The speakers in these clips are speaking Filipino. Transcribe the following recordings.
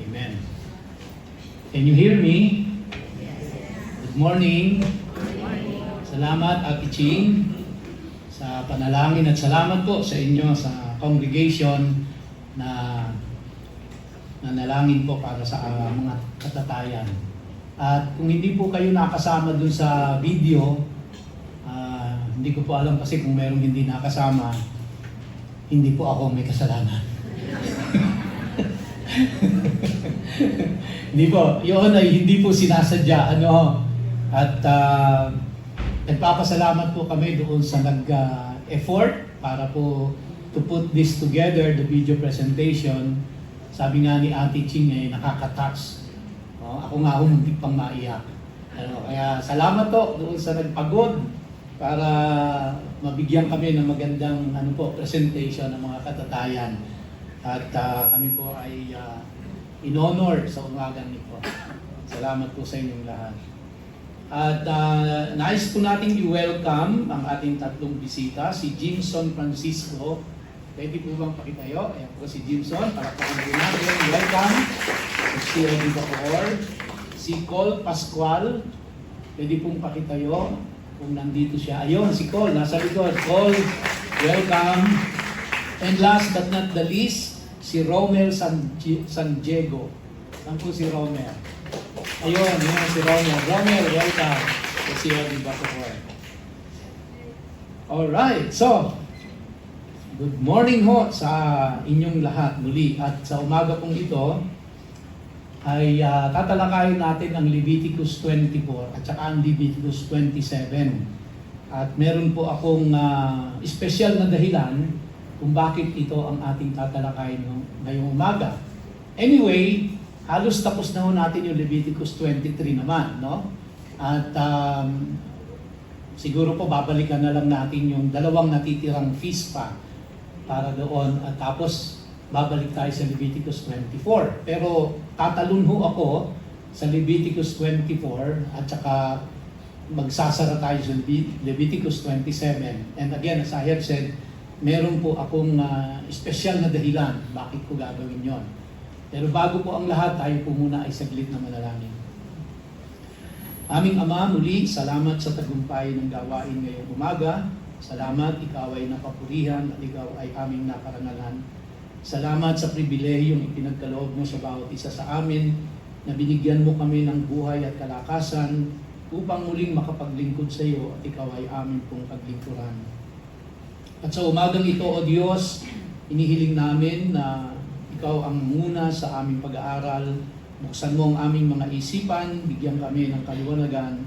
Amen. Can you hear me? Good morning. Salamat, Ate Ching, sa panalangin at salamat po sa inyo sa congregation na nanalangin po para sa mga katatayan. At kung hindi po kayo nakasama dun sa video, hindi ko po alam kasi kung merong hindi nakasama, hindi po ako may kasalanan. Hindi po, yun ay hindi po sinasadya. At nagpapasalamat po kami doon sa nag-effort para po to put this together, the video presentation. Sabi nga ni Ate Ching ay nakaka-touch. Ako nga muntik pang maiyak. Kaya salamat po doon sa nagpagod para mabigyan kami ng magandang presentation ng mga katatayan. At kami po ay in-honor sa umagang nito. Salamat po sa inyong lahat. At nais po nating i-welcome ang ating tatlong bisita, si Jimson Francisco. Pwede po bang pakitayo? Ayan po si Jimson, palakpakan po natin. Welcome. Si Eddie Bacoor. Si Cole Pascual. Pwede pong pakitayo kung nandito siya. Ayun, si Cole, nasa likod. Cole, welcome. And last but not the least, si Romel San Diego. Saan po si Romel? Ayun, si Romel. Romel, welcome. Si Eddie Bacoor. Alright, so, good morning ho sa inyong lahat muli. At sa umaga pong ito, ay tatalakayin natin ang Leviticus 24 at saka ang Leviticus 27. At meron po akong espesyal na dahilan kung bakit ito ang ating tatalakayin ngayong umaga. Anyway, halos tapos na ho natin yung Leviticus 23 naman, no? At siguro po babalikan na lang natin yung dalawang natitirang feast pa para doon at tapos babalik tayo sa Leviticus 24. Pero tatalon ho ako sa Leviticus 24 at saka magsasara tayo sa Leviticus 27. And again, as I have said, meron po akong espesyal na dahilan bakit ko gagawin yon. Pero bago po ang lahat, tayo po muna ay saglit na manalangin. Aming Ama, muli, salamat sa tagumpay ng gawain ngayong umaga. Salamat, ikaw ay napapurihan at ikaw ay aming naparangalan. Salamat sa pribilehiyong ipinagkaloob mo sa bawat isa sa amin na binigyan mo kami ng buhay at kalakasan upang muling makapaglingkod sa iyo at ikaw ay aming pong paglingkuran. At sa umagang ito, O Diyos, inihiling namin na ikaw ang muna sa aming pag-aaral. Buksan mo ang aming mga isipan, bigyan kami ng kaliwanagan.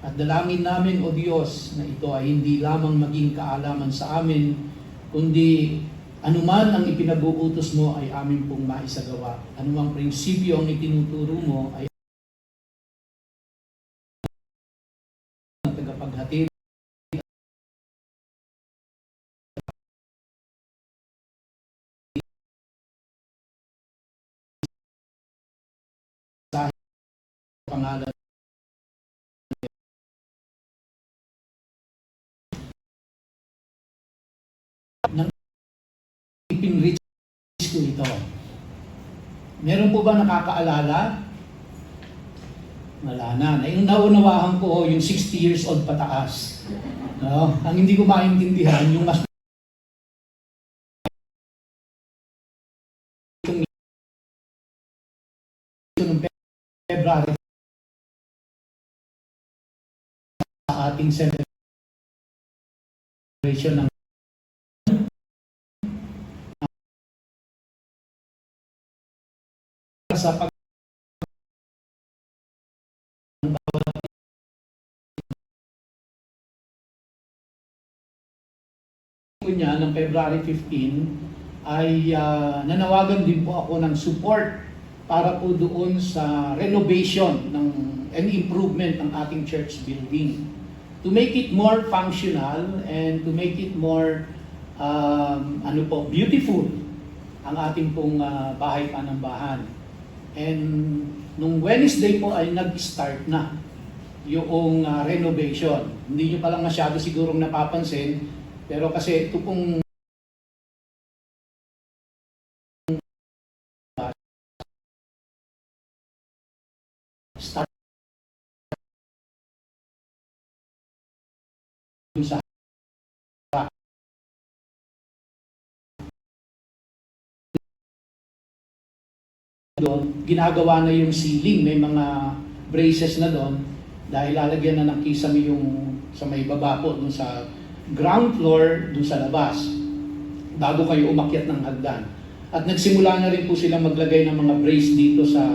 At dalangin namin, O Diyos, na ito ay hindi lamang maging kaalaman sa amin, kundi anuman ang ipinag-uutos mo ay amin pong maisagawa. Anumang prinsipyo ang itinuturo mo ay ang tagapaghatid sa pangalan ng ipinreach ko ito. Meron po ba nakakaalala? Wala na. Yung naunawahan ko yung 60 years old pataas. No? Ang hindi ko maintindihan, yung mas noong February sa ating celebration ng sa pag niya ng February 15 ay nanawagan din po ako ng support para po doon sa renovation and improvement ng ating church building to make it more functional and to make it more beautiful ang ating pong bahay panambahan. And nung Wednesday po ay nag-start na yung renovation. Hindi nyo palang masyado sigurong napapansin, pero kasi ito pong start sa doon, ginagawa na yung ceiling, may mga braces na doon dahil lalagyan na ng kisame yung sa may baba po, dun sa ground floor, dun sa labas, bago kayo umakyat ng hagdan. At nagsimula na rin po silang maglagay ng mga brace dito sa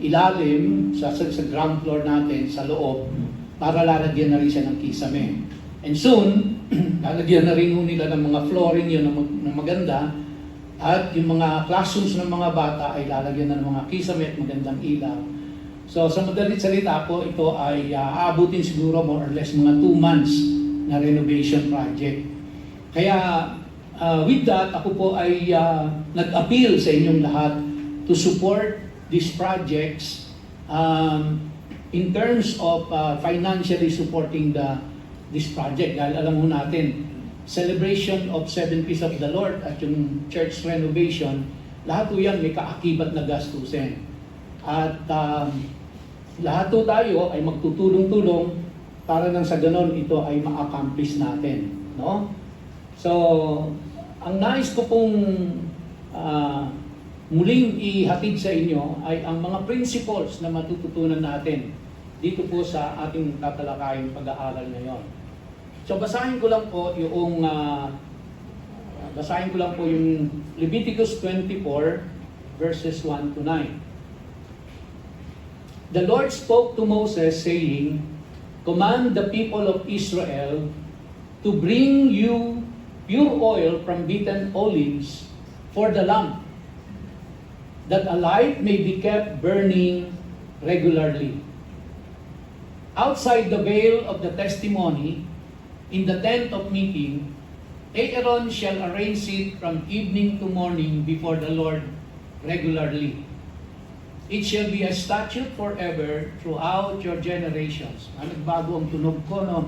ilalim, sa ground floor natin, sa loob, para lalagyan na rin siya ng kisame. And soon, lalagyan na rin nila ng mga flooring yun na maganda, at yung mga classrooms ng mga bata ay lalagyan na ng mga kisame at magandang ilaw. So sa madalit salita po, ito ay aabutin siguro more or less mga 2 months na renovation project. Kaya with that, ako po ay nag-appeal sa inyong lahat to support these projects in terms of financially supporting this project. Dahil alam mo natin, celebration of 7 Feasts of the Lord at yung church renovation, lahat po yan may kaakibat na gastusin. At lahat po tayo ay magtutulong-tulong para nang sa ganon ito ay ma-accomplish natin. No? So, ang nais ko pong muling ihatid sa inyo ay ang mga principles na matututunan natin dito po sa ating tatalakayang pag-aaral ngayon. So basahin ko lang po yung Leviticus 24 verses 1 to 9. The Lord spoke to Moses saying, "Command the people of Israel to bring you pure oil from beaten olives for the lamp, that a light may be kept burning regularly. Outside the veil of the testimony, in the tent of meeting, Aaron shall arrange it from evening to morning before the Lord regularly. It shall be a statute forever throughout your generations." Nagbago ang tunog ko, no?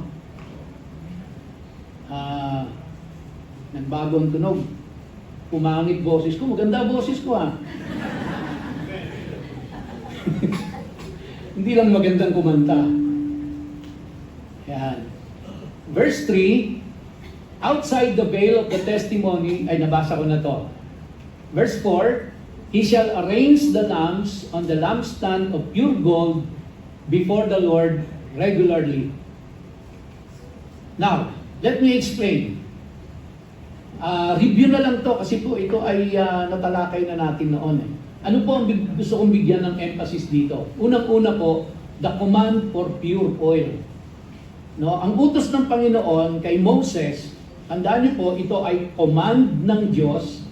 Nagbago ang tunog. Pumangit boses ko. Maganda boses ko, ha? Hindi lang magandang kumanta. Yan. Verse 3, outside the veil of the testimony, ay nabasa ko na to. Verse 4, he shall arrange the lamps on the lampstand of pure gold before the Lord regularly. Now, let me explain. Review na lang to kasi po ito ay natalakay na natin noon. Ano po ang gusto kong bigyan ng emphasis dito? Unang-una po, the command for pure oil. No, ang utos ng Panginoon kay Moses, tandaan niyo po, ito ay command ng Diyos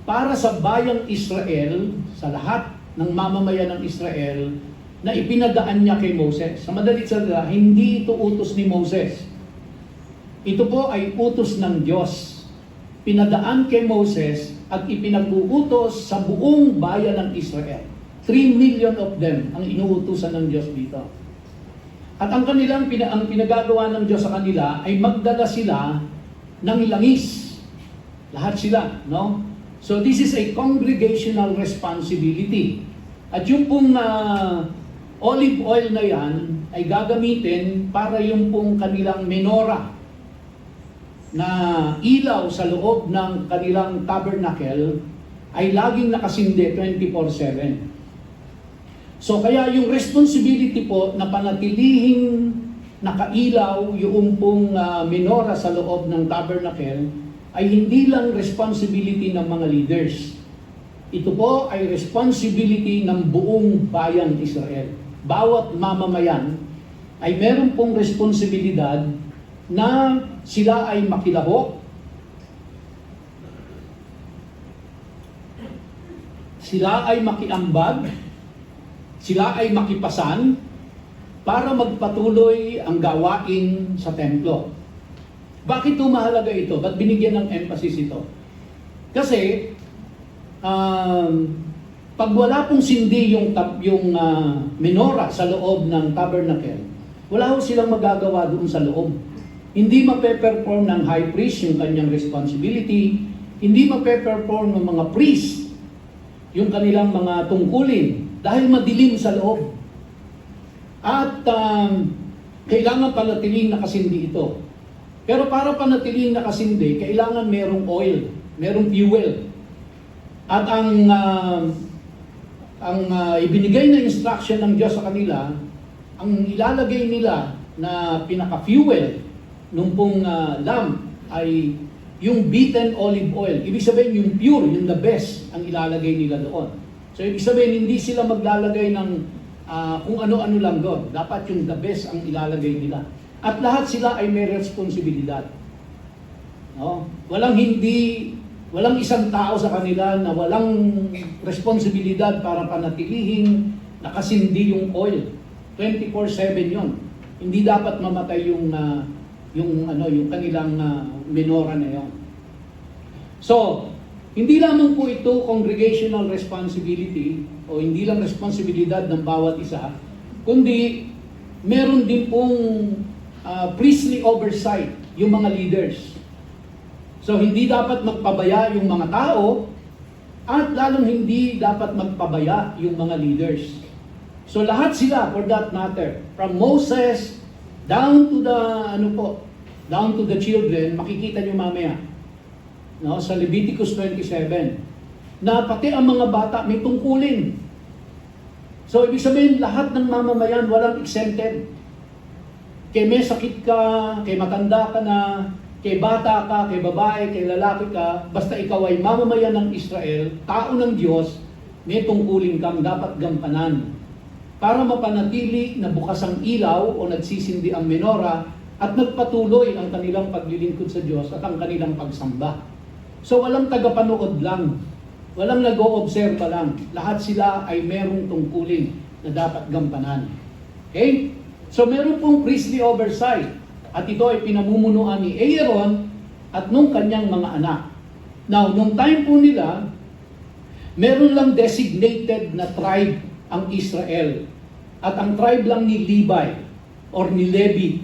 para sa bayang Israel, sa lahat ng mamamayan ng Israel, na ipinadaan niya kay Moses. Sa madalit salita, hindi ito utos ni Moses. Ito po ay utos ng Diyos. Pinadaan kay Moses at ipinag-uutos sa buong bayan ng Israel. 3 million of them ang inuutusan ng Diyos dito. At ang pinagagawa ng Diyos sa kanila ay magdala sila ng langis. Lahat sila, no? So this is a congregational responsibility. At yung pong olive oil na yan ay gagamitin para yung pong kanilang menorah na ilaw sa loob ng kanilang tabernacle ay laging nakasindi 24/7. So kaya yung responsibility po na panatilihing nakailaw yung pong menorah sa loob ng tabernacle ay hindi lang responsibility ng mga leaders. Ito po ay responsibility ng buong bayang Israel. Bawat mamamayan ay meron pong responsibilidad na sila ay makilahok, sila ay makiambag, sila ay makipasan para magpatuloy ang gawain sa templo. Bakit ito mahalaga ito? Ba't binigyan ng emphasis ito? Kasi pag wala pong sindi yung menorah sa loob ng tabernacle, wala ho silang magagawa doon sa loob. Hindi mape-perform ng high priest yung kanyang responsibility, hindi mape-perform ng mga priest yung kanilang mga tungkulin dahil madilim sa loob. At kailangan panatiling nakasindi ito. Pero para panatiling nakasindi, kailangan merong oil, merong fuel. At ang ibinigay na instruction ng Diyos sa kanila, ang ilalagay nila na pinaka-fuel nung pong lamp ay yung beaten olive oil. Ibig sabihin yung pure, yung the best ang ilalagay nila doon. So ibig sabihin hindi sila maglalagay ng kung ano-ano lang doon. Dapat yung the best ang ilalagay nila. At lahat sila ay may responsibilidad. No? Walang isang tao sa kanila na walang responsibilidad para panatilihin nakasindi yung oil. 24/7 yon. Hindi dapat mamatay yung kanilang menora na yon. So, hindi lamang po ito congregational responsibility o hindi lang responsibilidad ng bawat isa, kundi meron din pong priestly oversight yung mga leaders. So, hindi dapat magpabaya yung mga tao at lalong hindi dapat magpabaya yung mga leaders. So, lahat sila, for that matter, from Moses down to the children, makikita nyo mamaya, no, sa Leviticus 27, na pati ang mga bata may tungkulin. So, ibig sabihin, lahat ng mamamayan walang exempted. Kay may sakit ka, kay matanda ka na, kay bata ka, kay babae, kay lalaki ka, basta ikaw ay mamamayan ng Israel, tao ng Diyos, may tungkulin kang dapat gampanan para mapanatili na bukas ang ilaw o nagsisindi ang menora at nagpatuloy ang kanilang paglilingkod sa Diyos at ang kanilang pagsamba. So walang tagapanood lang, walang nag-oobserba lang. Lahat sila ay merong tungkulin na dapat gampanan. Okay? So meron pong priestly oversight at ito ay pinamumunuan ni Aaron at nung kanyang mga anak. Now, nung time po nila, meron lang designated na tribe ang Israel. At ang tribe lang ni Levi or ni Levi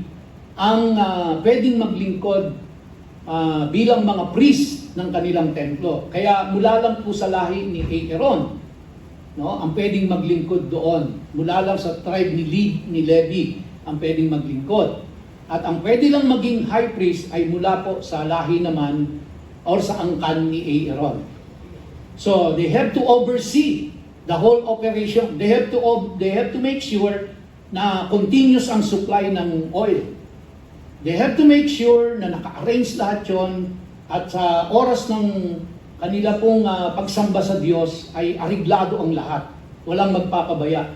ang pwedeng maglingkod bilang mga priest ng kanilang templo. Kaya mula lang po sa lahi ni Aaron, no, ang pwedeng maglingkod doon. Mula lang sa tribe ni Levi ang pwedeng maglingkod. At ang pwede lang maging high priest ay mula po sa lahi naman or sa angkan ni Aaron. So they have to oversee the whole operation. They have to make sure na continuous ang supply ng oil. They have to make sure na naka-arrange lahat yon at sa oras ng kanila pong pagsamba sa Diyos ay ariglado ang lahat. Walang magpapabaya.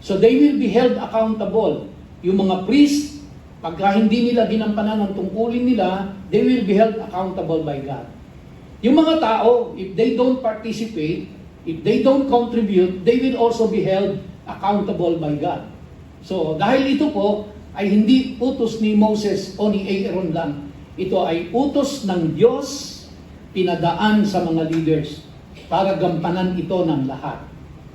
So they will be held accountable. Yung mga priest, pagka hindi nila ginampanan ang tungkulin nila, they will be held accountable by God. Yung mga tao, if they don't participate, if they don't contribute, they will also be held accountable by God. So, dahil ito po ay hindi utos ni Moses o ni Aaron lang. Ito ay utos ng Diyos pinadaan sa mga leaders para gampanan ito ng lahat.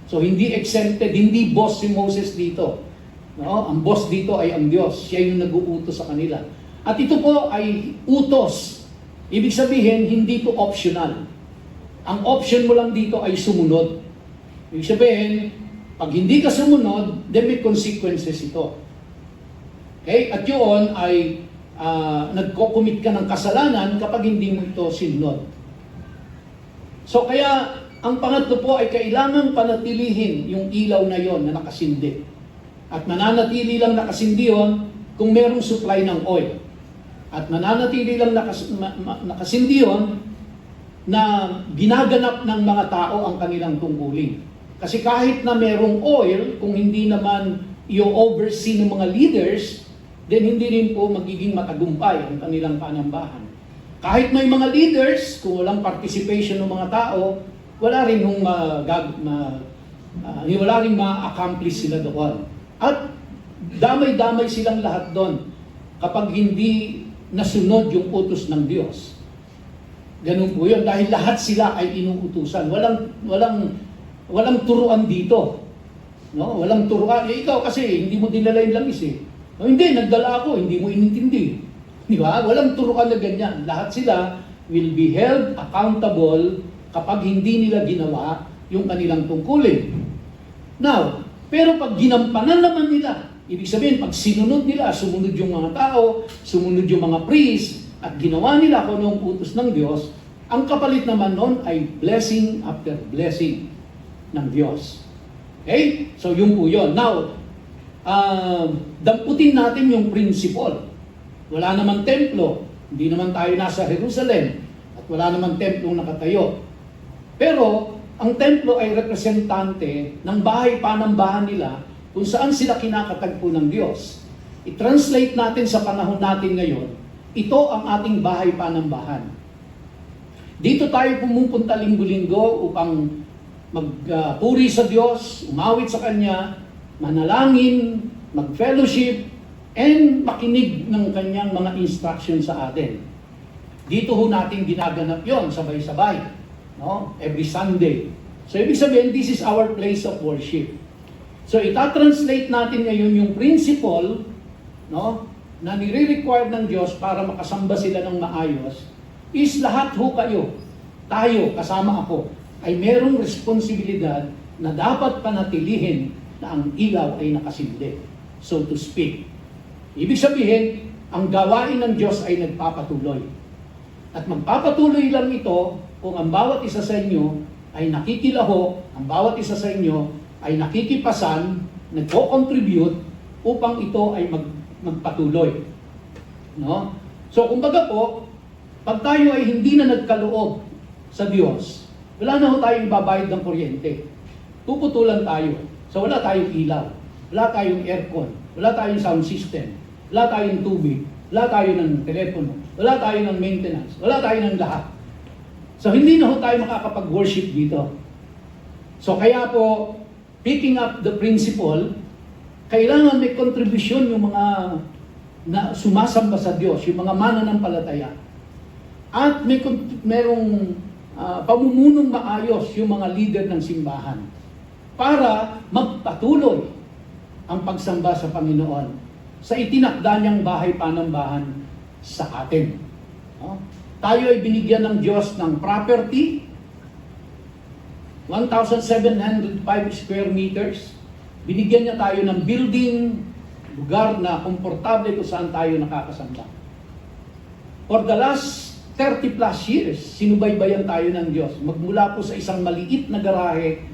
So, hindi exempted, hindi boss si Moses dito. No? Ang boss dito ay ang Diyos. Siya yung nag-uutos sa kanila. At ito po ay utos. Ibig sabihin, hindi ito optional. Ang option mo lang dito ay sumunod. Ibig sabihin, pag hindi ka sumunod, then may consequences ito. Okay? At yun ay nagko-commit ka ng kasalanan kapag hindi mo ito sinunod. So kaya, ang pangatlo po ay kailangan panatilihin yung ilaw na yon na nakasindi. At mananatili lang nakasindi yun kung merong supply ng oil. At mananatili lang nakasindi yun na ginaganap ng mga tao ang kanilang tungkulin. Kasi kahit na merong oil, kung hindi naman i-oversee ng mga leaders, then hindi rin po magiging matagumpay ang kanilang panambahan. Kahit may mga leaders, kung walang participation ng mga tao, wala rin ma-accomplish sila doon. At damay-damay silang lahat doon kapag hindi nasunod yung utos ng Diyos. Ganun po yun, dahil lahat sila ay inuutusan. Walang turuan dito. No? Walang turuan. Ikaw kasi, hindi mo dinala yung langis eh. O, hindi, nagdala ako, hindi mo inintindi. Di ba? Walang turuan na ganyan. Lahat sila will be held accountable kapag hindi nila ginawa yung kanilang tungkulin. Now, pero pag ginampanan naman nila Ibig sabihin, pag sinunod nila, sumunod yung mga tao, sumunod yung mga priest, at ginawa nila kung anong utos ng Diyos, ang kapalit naman nun ay blessing after blessing ng Diyos. Okay? So, yun po yun. Now, damputin natin yung principle. Wala namang templo. Hindi naman tayo nasa Jerusalem. At wala namang templong nakatayo. Pero, ang templo ay representante ng bahay panambahan nila kung saan sila kinakatagpo ng Diyos. I-translate natin sa panahon natin ngayon, ito ang ating bahay panambahan. Dito tayo pumupunta linggo-linggo upang magpuri sa Diyos, umawit sa Kanya, manalangin, mag-fellowship, and makinig ng Kanyang mga instruction sa atin. Dito ho natin ginaganap yon sabay-sabay, no? Every Sunday. So, ibig sabihin, this is our place of worship. So, itatranslate natin ngayon yung principle, no, na nire-require ng Diyos para makasamba sila ng maayos, is lahat ho kayo, tayo, kasama ako, ay merong responsibilidad na dapat panatilihin na ang ilaw ay nakasindi, so to speak. Ibig sabihin, ang gawain ng Diyos ay nagpapatuloy. At magpapatuloy lang ito kung ang bawat isa sa inyo ay nakikilaho, ang bawat isa sa inyo ay nakikipasan, nagko-contribute upang ito ay magpatuloy. No? So, kumbaga po, pag tayo ay hindi na nagkaloob sa Diyos, wala na ho tayong babayad ng kuryente. Puputulan tayo. So, wala tayong ilaw, wala tayong aircon, wala tayong sound system, wala tayong tubig, wala tayo ng telepono, wala tayo ng maintenance, wala tayo ng lahat. So, hindi na ho tayo makakapag-worship dito. So, kaya po, picking up the principle, kailangan may kontribusyon yung mga na sumasamba sa Diyos, yung mga mananampalataya. At merong pamumunong maayos yung mga leader ng simbahan para magpatuloy ang pagsamba sa Panginoon sa itinakda niyang bahay panambahan sa atin. No? Tayo ay binigyan ng Diyos ng property, 1,705 square meters. Binigyan niya tayo ng building, lugar na komportable kung saan tayo nakakasamba. For the last 30 plus years, sinubaybayan tayo ng Diyos. Magmula po sa isang maliit na garahe,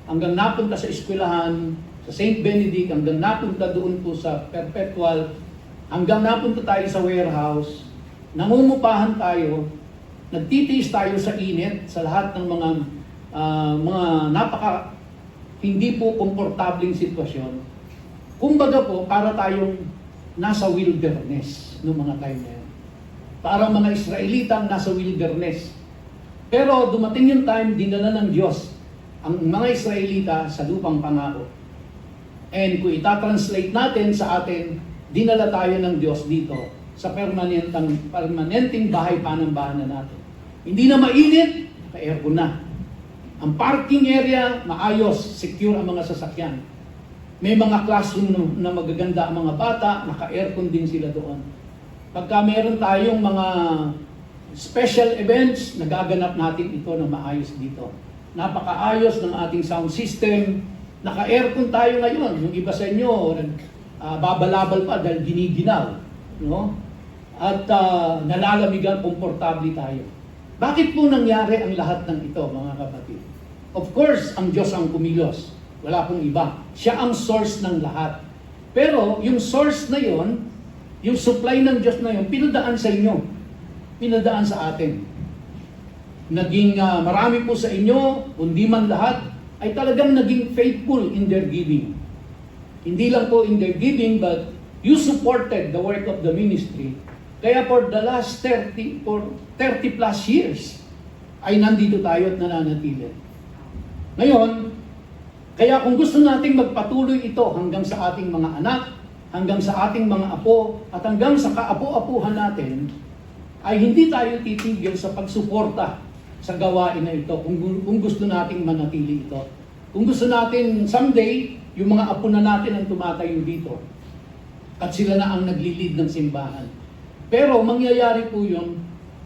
hanggang napunta sa eskwelahan, sa St. Benedict, hanggang napunta doon po sa Perpetual, hanggang napunta tayo sa warehouse, nangumupahan tayo, nagtitiis tayo sa init, sa lahat ng mga napaka hindi po komportabling sitwasyon. Kumbaga po, para tayong nasa wilderness noong mga time na yun. Parang mga Israelitang nasa wilderness. Pero dumating yung time, dinala ng Diyos ang mga Israelita sa lupang pangako. And kung itatranslate natin sa atin, dinala tayo ng Diyos dito sa permanenteng bahay panambahan na natin. Hindi na mainit, naka-aircon na. Ang parking area, maayos, secure ang mga sasakyan. May mga classroom na magaganda ang mga bata, naka-aircon din sila doon. Pagka meron tayong mga special events, nagaganap natin ito na maayos dito. Napakaayos ng ating sound system, naka-aircon tayo ngayon. Yung iba sa inyo, babalabal pa dahil giniginaw. No? At nalalamigan, komportable tayo. Bakit po nangyari ang lahat ng ito, mga kapatid? Of course, ang Diyos ang kumilos. Wala pong iba. Siya ang source ng lahat. Pero yung source na yon, yung supply ng Diyos na yon, pinadaan sa inyo. Pinadaan sa atin. Naging marami po sa inyo, kundi man lahat, ay talagang naging faithful in their giving. Hindi lang po in their giving, but you supported the work of the ministry. Kaya for the last 30 plus years, ay nandito tayo at nananatili. Ngayon, kaya kung gusto nating magpatuloy ito hanggang sa ating mga anak, hanggang sa ating mga apo, at hanggang sa kaapo-apuhan natin, ay hindi tayo titigil sa pagsuporta sa gawain na ito kung gusto nating manatili ito. Kung gusto natin someday, yung mga apo na natin ang tumatayo dito, at sila na ang nagli-lead ng simbahan. Pero mangyayari po yun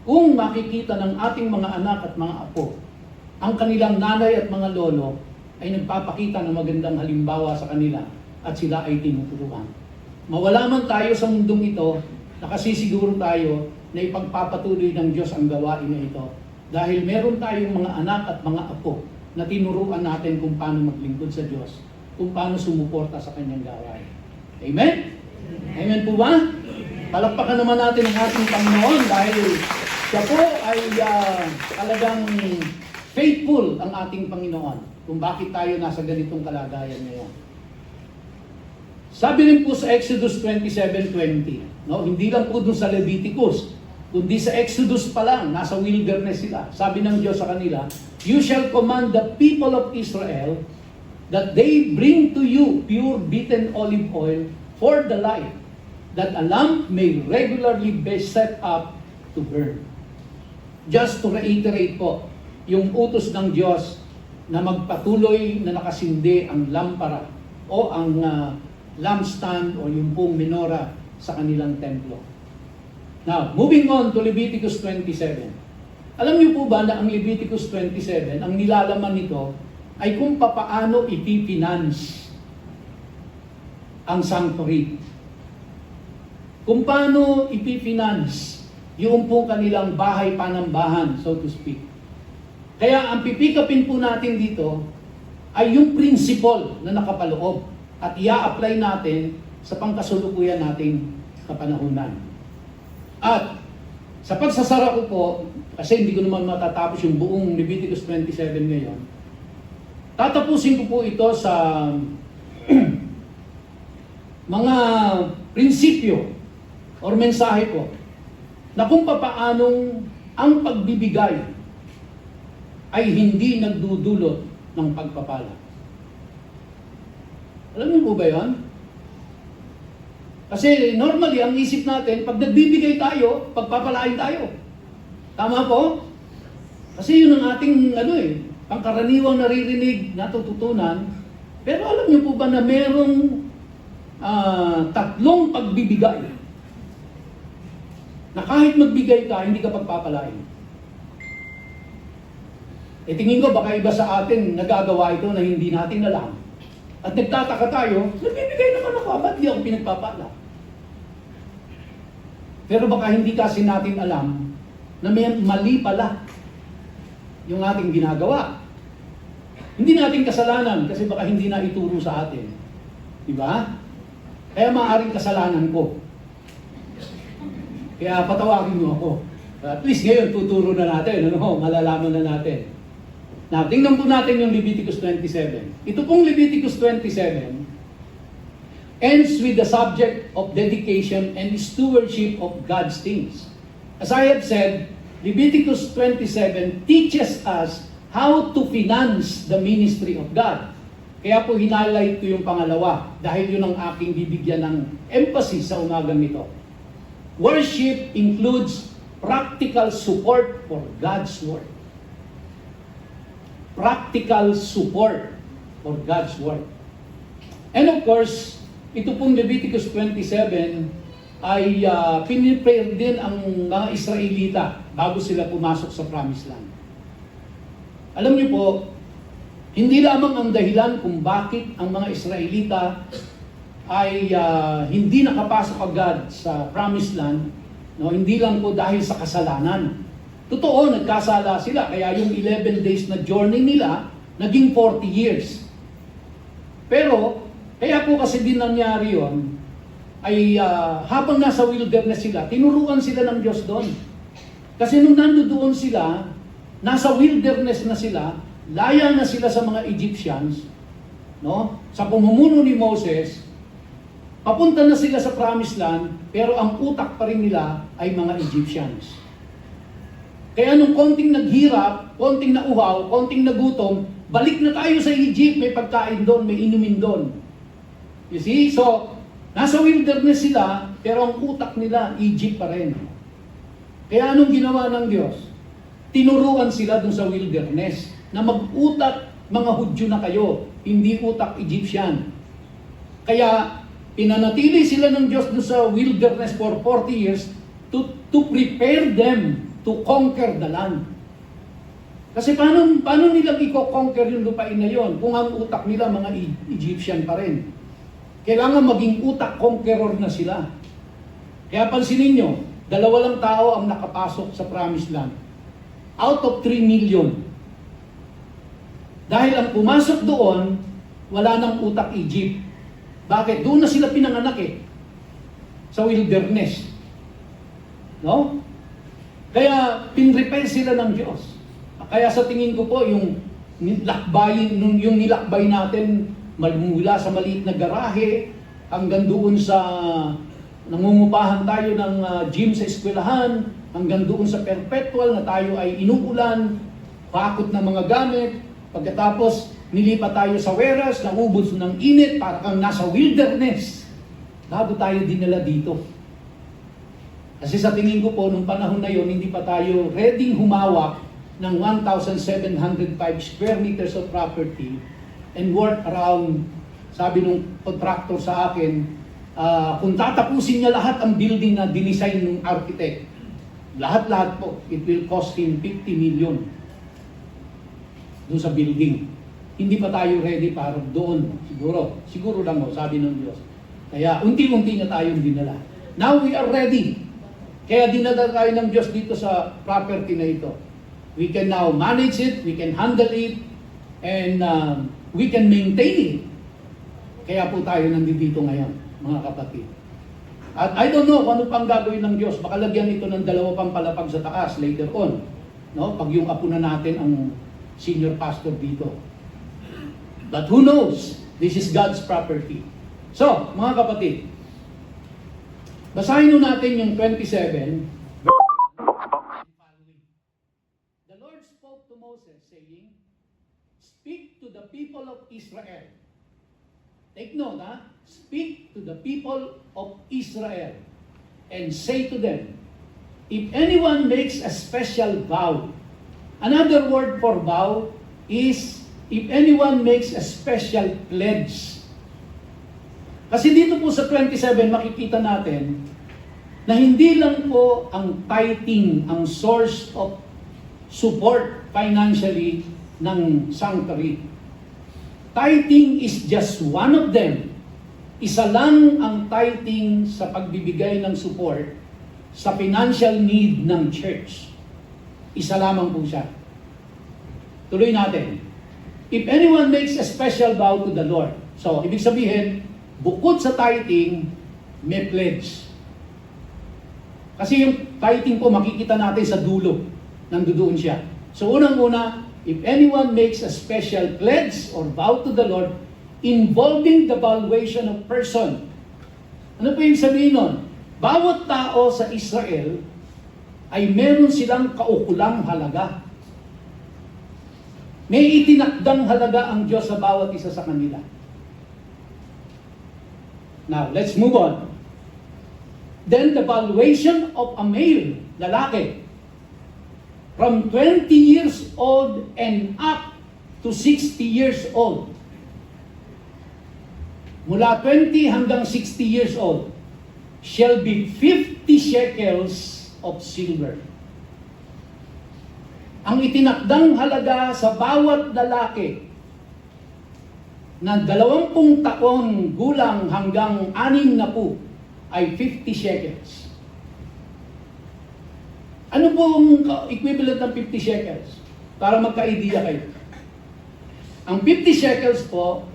kung makikita ng ating mga anak at mga apo, ang kanilang nanay at mga lolo ay nagpapakita ng magandang halimbawa sa kanila at sila ay tinuturuan. mawala man tayo sa mundong ito, nakasisiguro tayo na ipagpapatuloy ng Diyos ang gawain na ito. Dahil meron tayong mga anak at mga apo na tinuruan natin kung paano maglingkod sa Diyos, kung paano sumuporta sa Kanyang gawain. Amen? Amen po ba? Palakpakan naman natin ang ating Panginoon dahil siya po ay talagang faithful ang ating Panginoon kung bakit tayo nasa ganitong kalagayan ngayon. Sabi rin po sa Exodus 27:20, no? Hindi lang po dun sa Leviticus, kundi sa Exodus pa lang, nasa wilderness sila. Sabi ng Diyos sa kanila, "You shall command the people of Israel that they bring to you pure beaten olive oil for the light, that a lamp may regularly be set up to burn." Just to reiterate po, yung utos ng Diyos na magpatuloy na nakasindi ang lampara o ang lampstand o yung pong menora sa kanilang templo. Now, moving on to Leviticus 27. Alam niyo po ba na ang Leviticus 27, ang nilalaman nito ay kung papaano ipifinance ang sanctuary. Kung paano ipifinance yung po kanilang bahay panambahan, so to speak. Kaya ang pipikapin po natin dito ay yung principle na nakapaloob at i-apply natin sa pangkasulukuyan nating kapanahunan. At sa pagsasara ko po, kasi hindi ko naman matatapos yung buong Leviticus 27 ngayon, tatapusin ko po ito sa mga prinsipyo or mensahe ko na kung papaanong ang pagbibigay ay hindi nagdudulot ng pagpapala. Alam niyo po ba yan? Kasi normally, ang isip natin, pag nagbibigay tayo, pagpapalain tayo. Tama po? Kasi yun ang ating, pangkaraniwang naririnig, natututunan. Pero alam niyo po ba na merong tatlong pagbibigay na kahit magbigay ka, hindi ka pagpapalain. Tingin ko baka iba sa atin nagagawa ito na hindi natin alam. At nagtataka tayo, nagbibigay naman ako, ba't di ako pinagpapala? Pero baka hindi kasi natin alam na may mali pala yung ating ginagawa. Hindi natin kasalanan kasi baka hindi na ituro sa atin. Diba? Kaya maaaring kasalanan ko. Kaya patawagin mo ako. At least ngayon, tuturo na natin, malalaman na natin. Now, tingnan po natin yung Leviticus 27. Ito pong Leviticus 27 ends with the subject of dedication and stewardship of God's things. As I have said, Leviticus 27 teaches us how to finance the ministry of God. Kaya po hinalight ko yung pangalawa dahil yun ang aking bibigyan ng emphasis sa umagang nito. Worship includes practical support for God's Word. Practical support for God's Word. And of course, ito pong Leviticus 27 ay piniprepare din ang mga Israelita bago sila pumasok sa Promised Land. Alam niyo po, hindi lamang ang dahilan kung bakit ang mga Israelita ay hindi nakapasok agad sa Promised Land, hindi lang po dahil sa kasalanan. Totoo, nagkasala sila. Kaya yung 11 days na journey nila, naging 40 years. Pero, kaya po kasi din nangyari yun, ay habang nasa wilderness sila, tinuruan sila ng Diyos doon. Kasi nung nandoon sila, nasa wilderness na sila, laya na sila sa mga Egyptians, sa pamumuno ni Moses, papunta na sila sa Promised Land, pero ang utak pa rin nila ay mga Egyptians. Kaya nung konting naghirap, konting nauhaw, konting nagutom, balik na tayo sa Egypt, may pagkain doon, may inumin doon. You see? So, nasa wilderness sila, pero ang utak nila, Egypt pa rin. Kaya anong ginawa ng Diyos? Tinuruan sila doon sa wilderness na mag-utak, mga Hudyo na kayo, hindi utak Egyptian. Kaya, pinanatili sila ng Diyos doon sa wilderness for 40 years to prepare them to conquer the land. Kasi paano nila i-conquer yung lupain na yon kung ang utak nila mga Egyptian pa rin? Kailangan maging utak conqueror na sila. Kaya pansinin nyo, 2 lang tao ang nakapasok sa Promised Land. Out of 3 million. Dahil ang pumasok doon, wala nang utak Egypt. Bakit? Doon na sila pinanganak sa wilderness. No? Kaya pinrepare sila ng Diyos. Kaya sa tingin ko po, yung nilakbay natin mula sa maliit na garahe hanggang doon sa nangungupahan tayo ng gym sa eskwelahan, hanggang doon sa perpetual na tayo ay inuulan, pakot ng mga gamit, pagkatapos nilipat tayo sa warehouse, naubos ng init, para kang nasa wilderness. Bago tayo dinala dito. Kasi sa tingin ko po, nung panahon na yon, hindi pa tayo ready humawak ng 1,705 square meters of property and worth around, sabi nung contractor sa akin, kung tatapusin niya lahat ang building na dinesign ng architect, lahat-lahat po, it will cost him 50 million doon sa building. Hindi pa tayo ready para doon, siguro lang sabi ng Diyos. Kaya unti-unti na tayong dinala. Now we are ready. Kaya dinala tayo ng Diyos dito sa property na ito. We can now manage it, we can handle it, and we can maintain it. Kaya po tayo nandito ngayon, mga kapatid. At I don't know kung ano pang gagawin ng Diyos. Baka lagyan ito ng 2 pang palapag sa taas later on. No? Pag yung apo na natin ang senior pastor dito. But who knows? This is God's property. So, mga kapatid, basahin natin yung 27. The Lord spoke to Moses, saying, "Speak to the people of Israel." Take note, ha? Speak to the people of Israel and say to them, if anyone makes a special vow, another word for vow is if anyone makes a special pledge. Kasi dito po sa 27, makikita natin na hindi lang po ang tithing ang source of support financially ng sanctuary. Tithing is just one of them. Isa lang ang tithing sa pagbibigay ng support sa financial need ng church. Isa lamang po siya. Tuloy natin. If anyone makes a special vow to the Lord. So, ibig sabihin, bukod sa tithing, may pledge. Kasi yung tithing po, makikita natin sa dulo. Nandoon siya. So, unang-una, if anyone makes a special pledge or vow to the Lord involving the valuation of person. Ano po yung sabihin nun? Bawat tao sa Israel ay meron silang kaukulang halaga. May itinakdang halaga ang Diyos sa bawat isa sa kanila. Now, let's move on. Then the valuation of a male, lalaki, from 20 years old and up to 60 years old. Mula 20 hanggang 60 years old, shall be 50 shekels of silver. Ang itinakdang halaga sa bawat lalaki na 20 taon gulang hanggang 60 ay 50 shekels. Ano pong equivalent ng 50 shekels? Para magka-idea kayo. Ang 50 shekels po,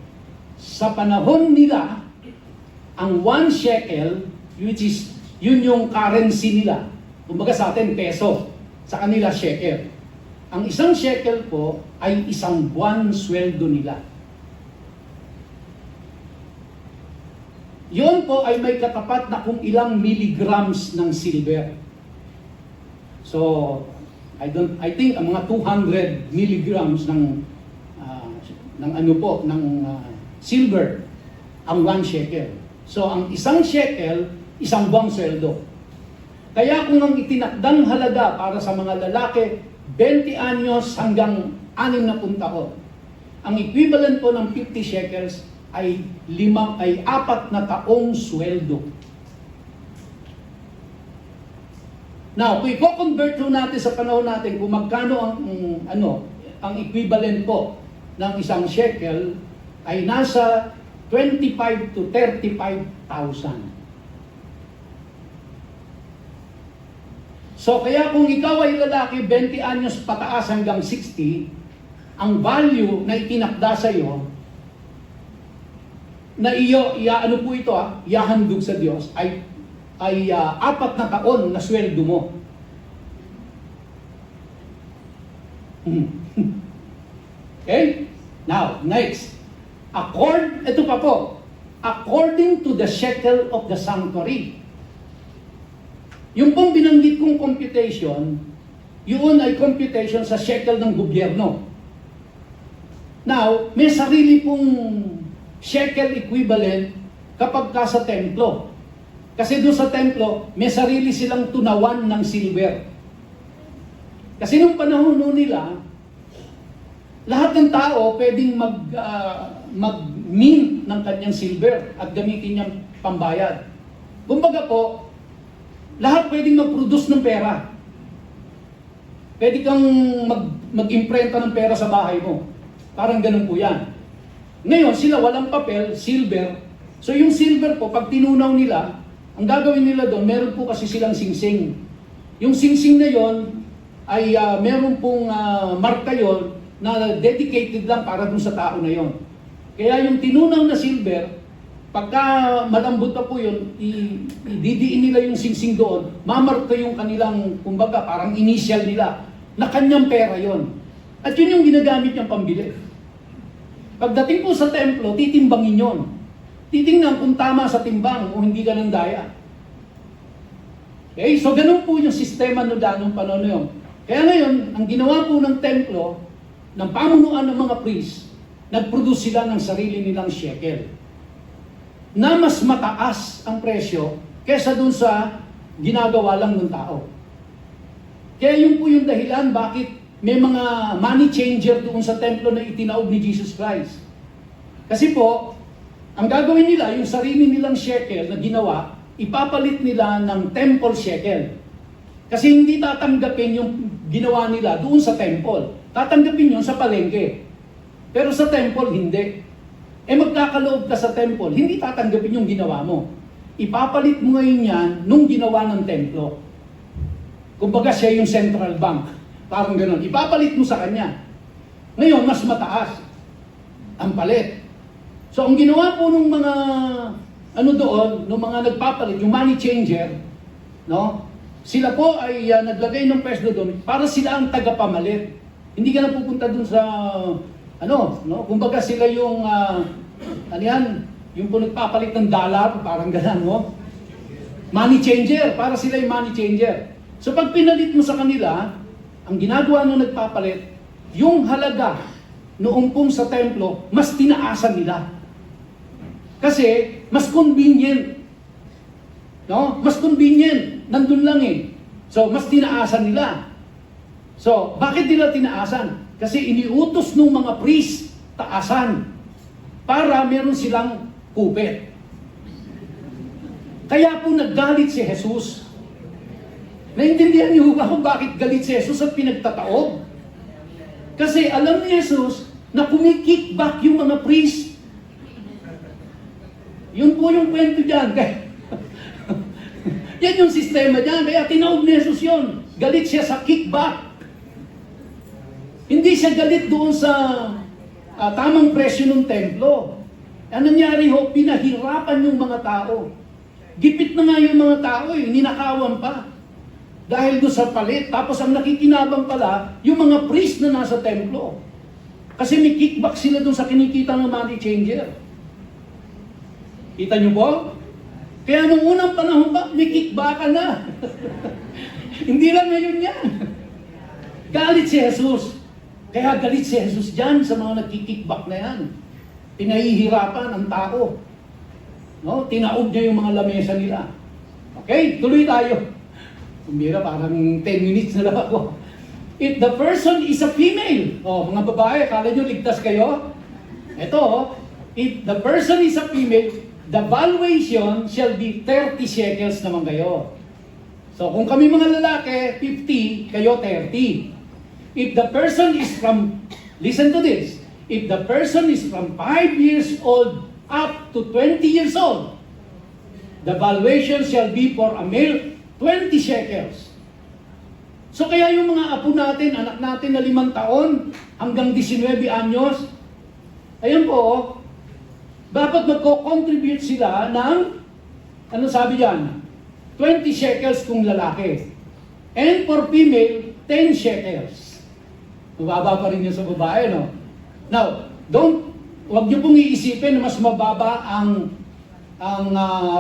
sa panahon nila, ang 1 shekel, which is, yun yung currency nila. Kumbaga sa atin, peso. Sa kanila, shekel. Ang 1 shekel po, ay 1 buwan sweldo nila. Yun po ay may katapat na kung ilang milligrams ng silver. So, I think ang mga 200 milligrams ng silver ang 1 shekel. So, ang 1 shekel, 1 buwang sweldo. Kaya kung ang itinakdang halaga para sa mga lalaki, 20 anyos hanggang 60 taon, ang equivalent po ng 50 shekels ay 4 na taong sweldo. Now, kung i-convert natin sa panahon natin kung magkano ang equivalent po ng 1 shekel ay nasa 25 to 35,000. So kaya kung ikaw ay lalaki, 20 anyos pataas hanggang 60, ang value na itinakda sa iyo, na ano po ito iahandog sa Diyos, ay 4 na taon na sweldo mo. Okay? Now, next. Ito pa po. According to the shekel of the sanctuary. Yung pong binanggit kong computation, yun ay computation sa shekel ng gobyerno. Now, may sarili pong shekel equivalent kapag ka sa templo. Kasi doon sa templo, may sarili silang tunawan ng silver. Kasi nung panahon noon nila, lahat ng tao pwedeng mag-mint ng kanyang silver at gamitin niyang pambayad. Kumbaga po, lahat pwedeng mag-produce ng pera. Pwede kang mag-imprenta ng pera sa bahay mo. Parang ganun po yan. Ngayon, sila walang papel, silver. So yung silver po, pag tinunaw nila, ang gagawin nila doon, meron po kasi silang singsing. Yung singsing na yon ay meron pong marka yon na dedicated lang para dun sa tao na yon. Kaya yung tinunaw na silver, pagka malambot na po yun, ididiin nila yung singsing doon, mamarka yung kanilang, kumbaga, parang initial nila, na kanyang pera yon. At yun yung ginagamit niyang pambili. Pagdating po sa templo, titimbangin yon. Titingnan kung tama sa timbang o hindi ka ng daya. Okay? So, ganun po yung sistema no danong panahon yun. Kaya ngayon, ang ginawa po ng templo, ng pamunuan ng mga priest, nag-produce sila ng sarili nilang shekel. Na mas mataas ang presyo kesa dun sa ginagawa lang ng tao. Kaya yun po yung dahilan bakit may mga money changer doon sa templo na itinaob ni Jesus Christ. Kasi po, ang gagawin nila, yung sarili nilang shekel na ginawa, ipapalit nila ng temple shekel. Kasi hindi tatanggapin yung ginawa nila doon sa temple. Tatanggapin yun sa palengke. Pero sa temple, hindi. Magkakaloob ka sa temple, hindi tatanggapin yung ginawa mo. Ipapalit mo ngayon yan nung ginawa ng templo. Kumbaga siya yung central bank. Parang ganun. Ipapalit mo sa kanya. Ngayon, mas mataas ang palit. So, ang ginawa po ng mga, ng mga nagpapalit, yung money changer, no? Sila po ay naglagay ng pwesto doon para sila ang tagapamalit. Hindi ka na pupunta doon sa, kumbaga sila yung, yung po nagpapalit ng dollar, parang gano'n, no? Money changer, para sila yung money changer. So, pag pinalit mo sa kanila, ang ginagawa ng nagpapalit, yung halaga noong pong sa templo, mas tinaasan nila. Kasi, mas convenient. No? Mas convenient. Nandun lang eh. So, mas tinaasan nila. So, bakit nila tinaasan? Kasi iniutos ng mga priest, taasan. Para meron silang kupit. Kaya po naggalit si Jesus. Naintindihan niyo ba kung bakit galit si Jesus at pinagtataob? Kasi alam ni Jesus na kumikickback yung mga priest. Yun po yung kwento dyan. Yan yung sistema dyan. Kaya tinaob ni Jesus yun. Galit siya sa kickback. Hindi siya galit doon sa tamang presyo ng templo. Ano nangyari ho? Pinahirapan yung mga tao. Gipit na nga yung mga tao eh. Ninakawan pa. Dahil doon sa palit. Tapos ang nakikinabang pala, yung mga priest na nasa templo. Kasi may kickback sila doon sa kinikita ng money changer. Kita niyo po? Kaya nung unang panahon ba, may kickback na. Hindi lang ngayon yan. Galit si Jesus. Kaya galit si Jesus dyan sa mga nagkikickback na yan. Pinahihirapan ang tao. No? Tinaob niya yung mga lamesa nila. Okay, tuloy tayo. Kumbira, parang 10 minutes na lang ako. If the person is a female, mga babae, kala nyo ligtas kayo? Ito, if the person is a female, the valuation shall be 30 shekels naman kayo. So, kung kami mga lalaki, 50, kayo 30. If the person is from, listen to this, if the person is from 5 years old up to 20 years old, the valuation shall be for a male 20 shekels. So kaya yung mga apo natin, anak natin na 5 taon hanggang 19 anyos, ayan po, dapat magko-contribute sila ng, ano sabi dyan, 20 shekels kung lalaki. And for female, 10 shekels. Mababa pa rin yun sa babae, no? Now, huwag niyo pong iisipin na mas mababa ang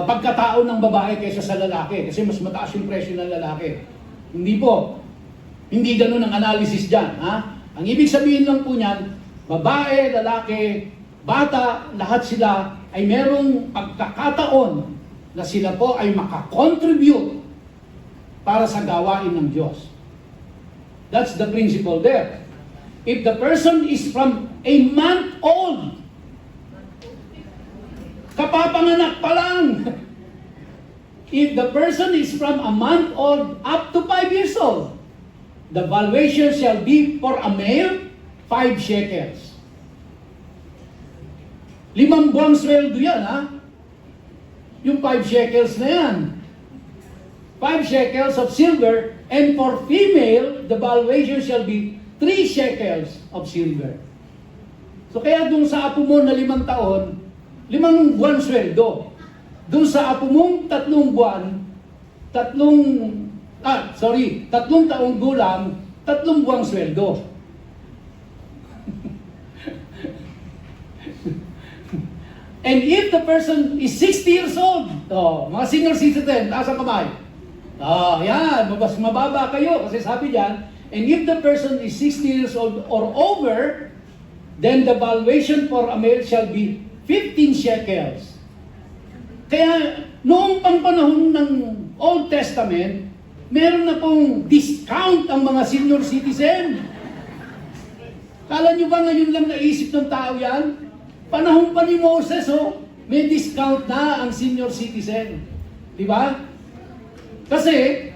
pagkatao ng babae kaysa sa lalaki kasi mas mataas yung presyo ng lalaki. Hindi po. Hindi ganun ang analysis dyan. Ha? Ang ibig sabihin lang po niyan, babae, lalaki, bata, lahat sila ay merong pagkakataon na sila po ay makakontribute para sa gawain ng Diyos. That's the principle there. If the person is from a month old, kapapanganak pa lang. If the person is from a month old up to 5 years old, the valuation shall be for a male 5 shekels. 5 buwang sweldo yan, ha? Yung 5 shekels na yan. 5 shekels of silver, and for female, the valuation shall be 3 shekels of silver. So kaya dun sa apo mo na 5 taon, 5 buwan sweldo. Dun sa apo mong 3 buwan, 3 taong gulang, 3 buwang sweldo. And if the person is 60 years old, mga senior citizen, taas ang kamay. Yan, mas mababa kayo kasi sabi diyan, and if the person is 60 years old or over, then the valuation for a male shall be 15 shekels. Kaya noong panahon ng Old Testament, meron na pong discount ang mga senior citizen. Kala nyo ba ngayon lang naisip ng tao yan? Panahon pa ni Moses, may discount na ang senior citizen. Di ba? Kasi,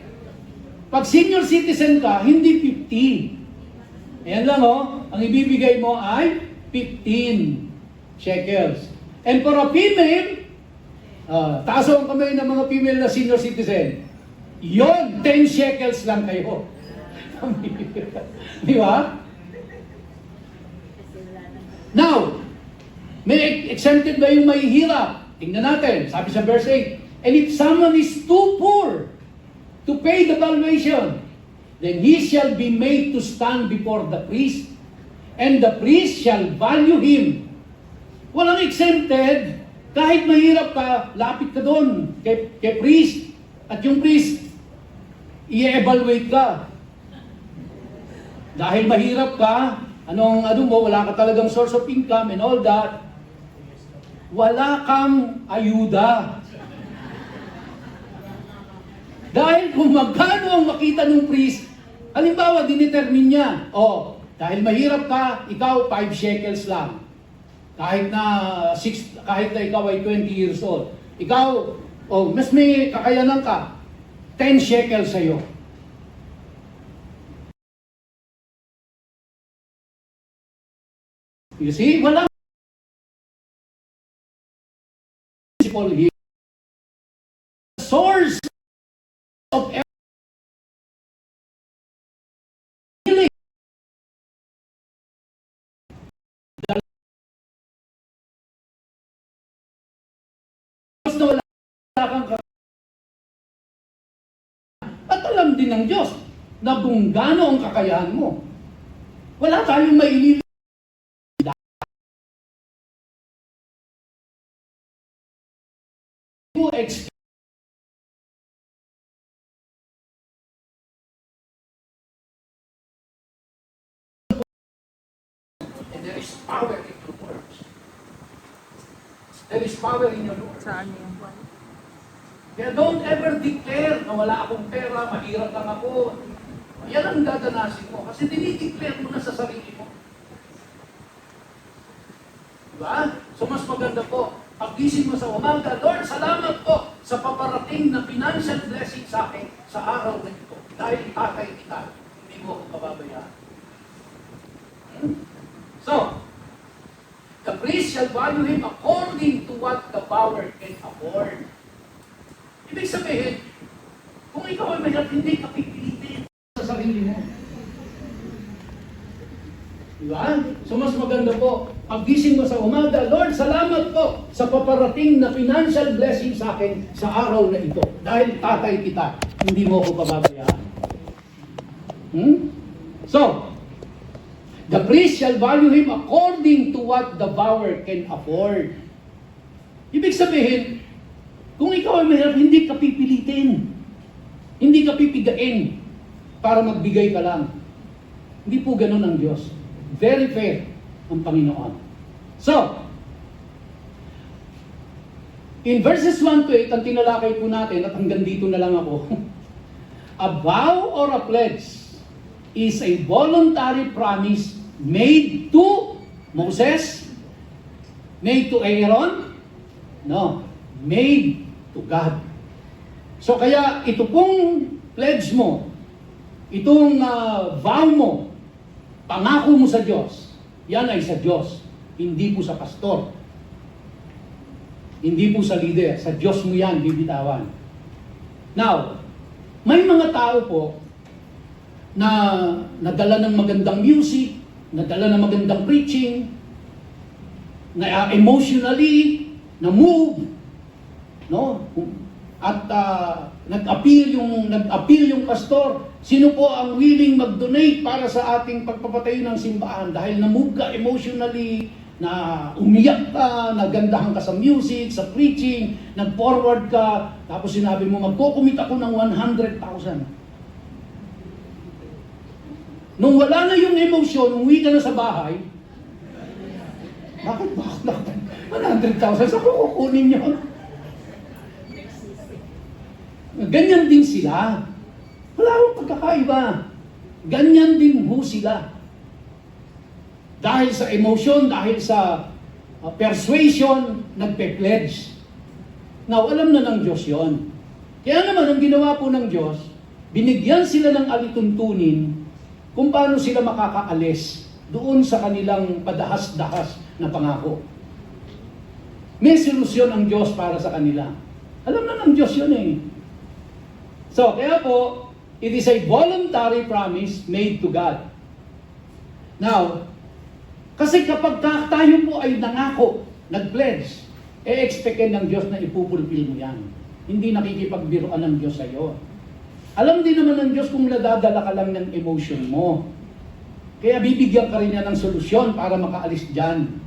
pag senior citizen ka, hindi 50. Ayan lang, ang ibibigay mo ay 15 shekels. And for a female, taas ang kamay ng mga female na senior citizen. Yon, 10 shekels lang kayo. Di ba? Now, may exempted ba yung mahihirap? Tingnan natin, sabi sa verse 8, and if someone is too poor to pay the valuation, then he shall be made to stand before the priest, and the priest shall value him. Walang exempted. Kahit mahirap ka, lapit ka doon kay priest, at yung priest, i-evaluate ka. Dahil mahirap ka, ano mo, wala ka talagang source of income and all that, wala kang ayuda. Dahil kung magkano ang makita ng priest, halimbawa, dinetermine niya, dahil mahirap ka, ikaw 5 shekels lang. Kahit na ikaw ay 20 years old. Ikaw, mas may kakayanan ka, 10 shekels sa'yo. You see, walang principle here. Source of healing. Na wala kang at alam din ng Diyos na kung gaano ang kakayahan mo. Wala tayong mailili. And there is power in your words. There is power in your words. Saan yun? Kaya don't ever declare na wala akong pera, mahirap lang ako. Yan ang dadanasin mo. Kasi dinideclare mo na sa sarili mo. Diba? So mas maganda po, paggising mo sa umaga, Lord, salamat po sa paparating na financial blessing sa akin sa araw na ito. Dahil tatay kita, hindi mo ako pababayaan. So, The priest shall value him according to what the power can afford. Ibig sabihin, kung ikaw ay mahirap, hindi ka pipilitin sa sarili mo. Diba? So mas maganda po, paggising mo sa umaga, Lord, salamat po sa paparating na financial blessing sa akin sa araw na ito. Dahil tatay kita, hindi mo ako pababayaan. So, the priest shall value him according to what the bower can afford. Ibig sabihin, kung ikaw ay mahirap, hindi ka pipilitin. Hindi ka pipigain para magbigay ka lang. Hindi po ganun ang Diyos. Very fair ang Panginoon. So, in verses 1 to 8, ang tinalakay po natin, at hanggang dito na lang ako, a vow or a pledge is a voluntary promise made to Moses, made to Aaron, no, made to God. So kaya ito pong pledge mo, itong vow mo, pangako mo sa Diyos, yan ay sa Diyos, hindi po sa pastor, hindi po sa leader, sa Diyos mo yan bibitawan. Now, may mga tao po na nadala ng magandang music, nadala ng magandang preaching, na emotionally, na move, no? At nag-appeal yung pastor. Sino po ang willing mag-donate para sa ating pagpapatayo ng simbahan dahil na-move ka emotionally, na umiyak ka, nagandahan ka sa music, sa preaching, nag-forward ka, tapos sinabi mo, magkukumit ako ng 100,000. Nung wala na yung emosyon, umuwi ka na sa bahay, bakit 100,000? Saan ko kukunin yun? Ganyan din sila. Wala akong pagkakaiba. Ganyan din ho sila. Dahil sa emotion, dahil sa persuasion, nagpe-pledge. Now, alam na ng Diyos yon. Kaya naman, ang ginawa po ng Diyos, binigyan sila ng alituntunin kung paano sila makakaalis doon sa kanilang padahas-dahas na pangako. May solusyon ang Diyos para sa kanila. Alam na ng Diyos yun eh. So, kaya po, it is a voluntary promise made to God. Now, kasi kapag tayo po ay nangako, nag-pledge, expectin ng Diyos na ipupulpil mo yan. Hindi nakikipagbiruan ng Diyos sa iyo. Alam din naman ng Diyos kung nadadala ka lang ng emotion mo. Kaya bibigyan ka rin niya ng solusyon para makaalis dyan.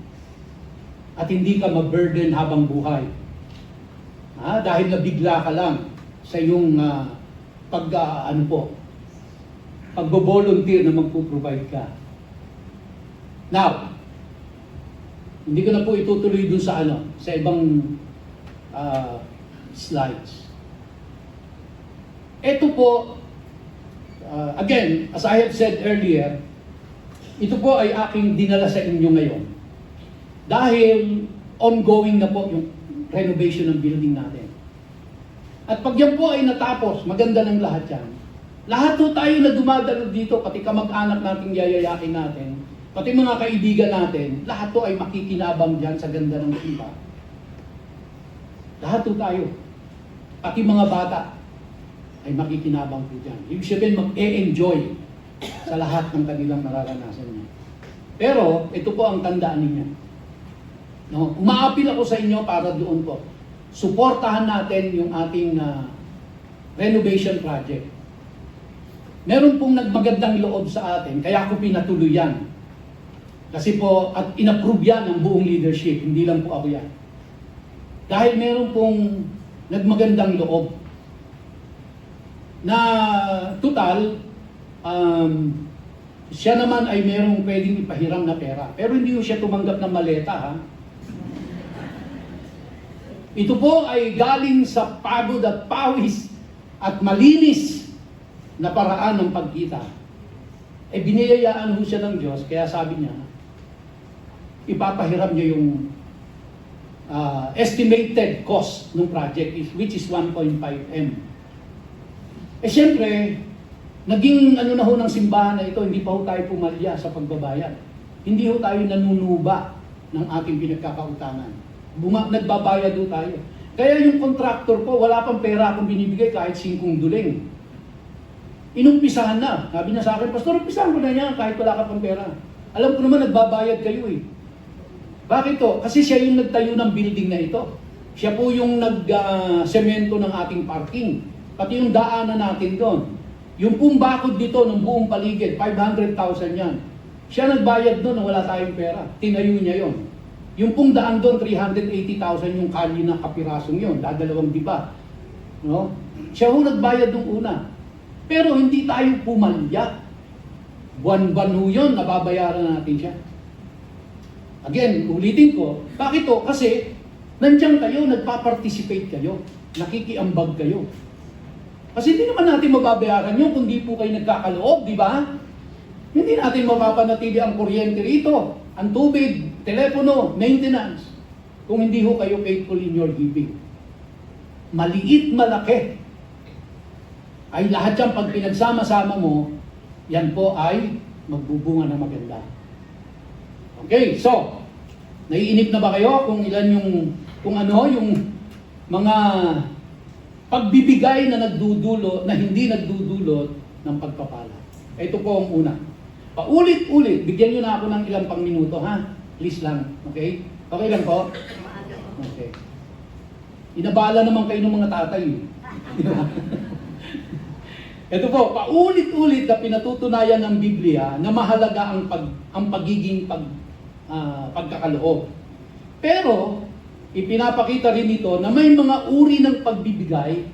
At hindi ka ma-burden habang buhay. Dahil nabigla ka lang sa iyong pagbo-volunteer na magpo-provide ka. Now, hindi ko na po itutuloy dun sa ibang slides. Ito po, again, as I have said earlier, ito po ay aking dinala sa inyo ngayon. Dahil ongoing na po yung renovation ng building natin. At pag yan po ay natapos, maganda ng lahat yan. Lahat po tayo na dumadalo dito, pati kamag-anak natin, yayayakin natin, pati mga kaibigan natin, lahat po ay makikinabang dyan sa ganda ng iba. Lahat po tayo, pati mga bata, ay makikinabang po dyan. Ibig sabihin, mag-e-enjoy sa lahat ng kanilang nararanasan niya. Pero, ito po ang tandaan ninyo. No? Umaapil ako sa inyo para doon po. Suportahan natin yung ating renovation project. Meron pong nagmagandang loob sa atin, kaya ako pinatuloy yan. Kasi po, at inapprove yan ng buong leadership, hindi lang po ako yan. Dahil meron pong nagmagandang loob na total, siya naman ay merong pwedeng ipahiram na pera. Pero hindi siya tumanggap ng maleta, ha? Ito po ay galing sa pagod at pawis at malinis na paraan ng pagkita. Biniyayaan ho siya ng Diyos, kaya sabi niya, ipapahiram niya yung estimated cost ng project, which is 1.5 M. Siyempre, naging na ho ng simbahan na ito, hindi pa ho tayo pumalya sa pagbabayad. Hindi ho tayo nanunuba ng ating pinagkakautangan. Nagbabayad do tayo. Kaya yung contractor ko, wala pang pera akong binibigay kahit 5 duling. Inumpisahan na. Sabi niya sa akin, Pastor, umpisahan ko na niya kahit wala ka pang pera. Alam ko naman, nagbabayad kayo eh. Bakit to? Kasi siya yung nagtayo ng building na ito. Siya po yung nag-semento ng ating parking. Pati yung daanan natin doon. Yung pong bakod dito ng buong paligid, 500,000 yan. Siya nagbayad doon na wala tayong pera. Tinayo niya yon. Yung pong daan doon, 380,000 yung kali na kapirasong yon. Dadalawang diba? No? Siya ho nagbayad nung una. Pero hindi tayo pumalya. Buwan-buwan ho yun, nababayaran natin siya. Again, ulitin ko, bakit to? Kasi nandiyan kayo, nagpa-participate kayo, nakikiambag kayo. Kasi hindi naman natin mababayaran yun kung di po kayo nagkakaloob, di ba? Hindi natin mapapanatili ang kuryente rito, ang tubig, telepono, maintenance, kung hindi ho kayo faithful in your giving. Maliit, malaki, ay lahat yan pag pinagsama-sama mo, yan po ay magbubunga na maganda. Okay, so, naiinip na ba kayo kung ilan yung mga pagbibigay na nagdudulot, na hindi nagdudulot ng pagpapala. Ito po ang una. Paulit-ulit, bigyan nyo na ako ng ilang pang minuto, ha? Please lang, okay? Okay lang po? Okay. Inabala naman kayo ng mga tatay. Ito po, paulit-ulit na pinatutunayan ng Biblia na mahalaga ang pagiging pagkakaloob. Pero, ipinapakita rin ito na may mga uri ng pagbibigay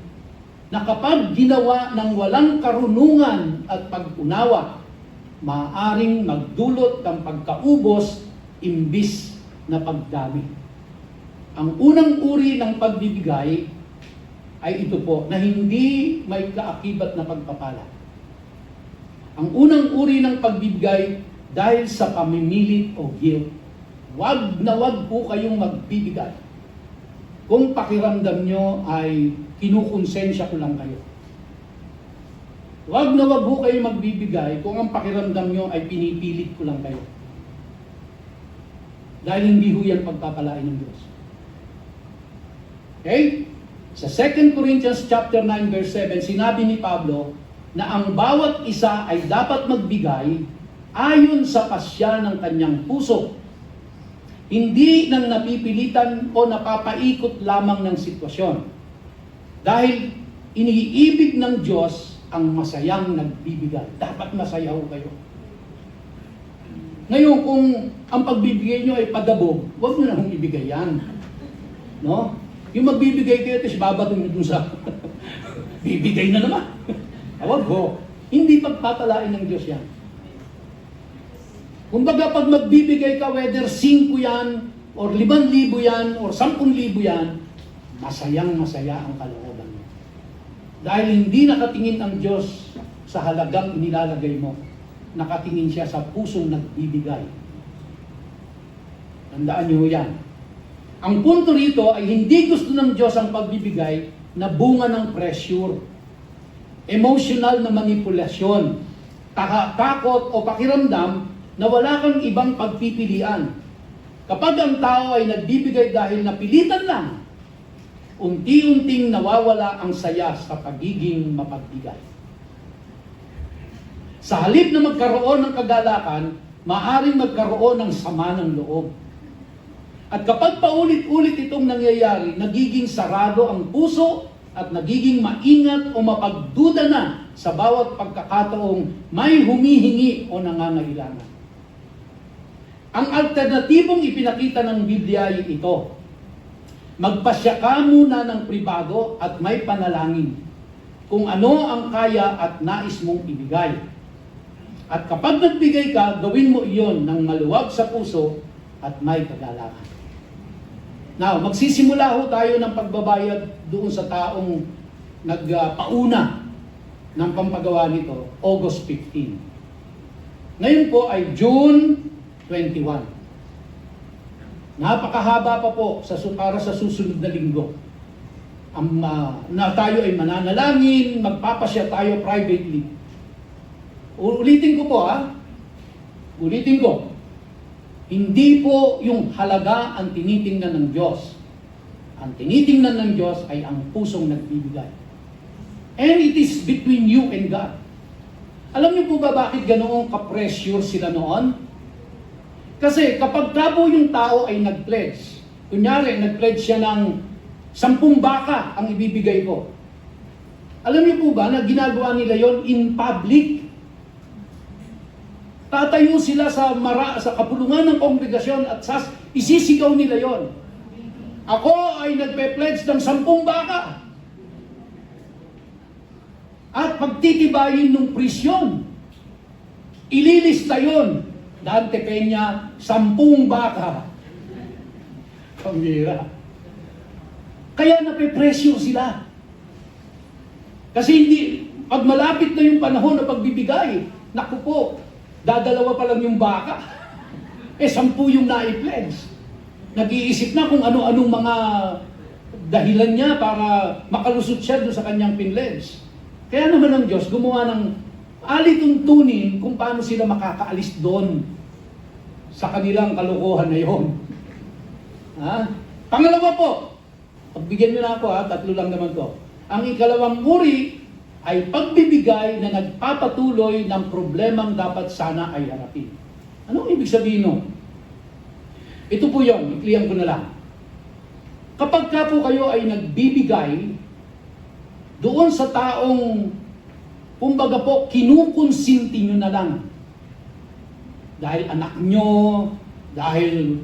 na kapag ginawa ng walang karunungan at pag-unawa, maaaring magdulot ng pagkaubos imbis na pagdami. Ang unang uri ng pagbibigay ay ito po, na hindi may kaakibat na pagpapala. Ang unang uri ng pagbibigay dahil sa pamimilit o guilt. Wag na wag po kayong magbibigay kung pakiramdam nyo ay kinukonsensya ko lang kayo. Wag na wag po kayong magbibigay kung ang pakiramdam nyo ay pinipilit ko lang kayo. Dahil hindi ho yan pagpapalain ng Diyos. Okay? Sa 2 Corinthians chapter 9 verse 7, sinabi ni Pablo na ang bawat isa ay dapat magbigay ayon sa pasya ng kanyang puso. Hindi nang napipilitan o napapaikot lamang ng sitwasyon. Dahil iniibig ng Diyos ang masayang nagbibigay. Dapat masayaw kayo. Ngayon, kung ang pagbibigay nyo ay padabog, huwag nyo na hong ibigay yan. No? Yung magbibigay kayo, tapos babatong nyo dun sa bibigay na naman. Huwag ho. Hindi pagpapalain ng Diyos yan. Kumbaga, pag magbibigay ka, whether 5 yan, or 5,000 yan, or 10,000 yan, masayang-masaya ang kalooban mo. Dahil hindi nakatingin ang Diyos sa halagang inilalagay mo. Nakatingin siya sa pusong nagbibigay. Tandaan niyo yan. Ang punto rito ay hindi gusto ng Diyos ang pagbibigay na bunga ng pressure, emotional na manipulasyon, takot o pakiramdam na wala kang ibang pagpipilian. Kapag ang tao ay nagbibigay dahil napilitan lang, unti-unting nawawala ang saya sa pagiging mapagbigay. Sa halip na magkaroon ng kagalakan, maaaring magkaroon ng sama ng loob. At kapag paulit-ulit itong nangyayari, nagiging sarado ang puso at nagiging maingat o mapagduda na sa bawat pagkakataong may humihingi o nangangailangan. Ang alternatibong ipinakita ng Biblia ay ito. Magpasya ka muna ng pribado at may panalangin kung ano ang kaya at nais mong ibigay. At kapag nagbigay ka, gawin mo iyon ng maluwag sa puso at may kagalakan. Now, magsisimula ho tayo ng pagbabayad doon sa taong nagpauna ng pampagawa nito, August 15. Ngayon po ay June 21. Napakahaba pa po para sa susunod na linggo. Na tayo ay mananalangin, magpapasya tayo privately. Ulitin ko po ha. Ulitin ko. Hindi po yung halaga ang tinitingnan ng Diyos. Ang tinitingnan ng Diyos ay ang pusong nagbibigay. And it is between you and God. Alam niyo po ba bakit ganoong ka-pressure sila noon? Kasi kapag ka po yung tao ay nag-pledge, kunyari nag-pledge siya ng 10 baka ang ibibigay ko. Alam niyo po ba na ginagawa nila yon in public? Tatayo sila sa kapulungan ng kongregasyon at isisigaw nila yon. Ako ay nagpe-pledge ng 10 baka. At pagtitibayin ng prisyon, ililista yon. Dante Peña, 10 baka. Pambira. Kaya nape-pressure sila. Kasi pag malapit na yung panahon na pagbibigay, naku po, dadalawa pa lang yung baka. 10 yung nai-pledge. Nag-iisip na kung ano-anong mga dahilan niya para makalusot siya doon sa kanyang pinledge. Kaya naman ang Diyos gumawa ng alituntunin kung paano sila makakaalis doon sa kanilang kalokohan na yon. Pangalawa po, pagbigyan niyo na ako 3 lang naman to. Ang ikalawang uri ay pagbibigay na nagpapatuloy ng problemang dapat sana ay harapin. Anong ibig sabihin nun? Ito po yun, ikliyan ko na lang. Kapag ka po kayo ay nagbibigay doon sa taong, kumbaga po, kinukonsinti nyo na lang. Dahil anak nyo, dahil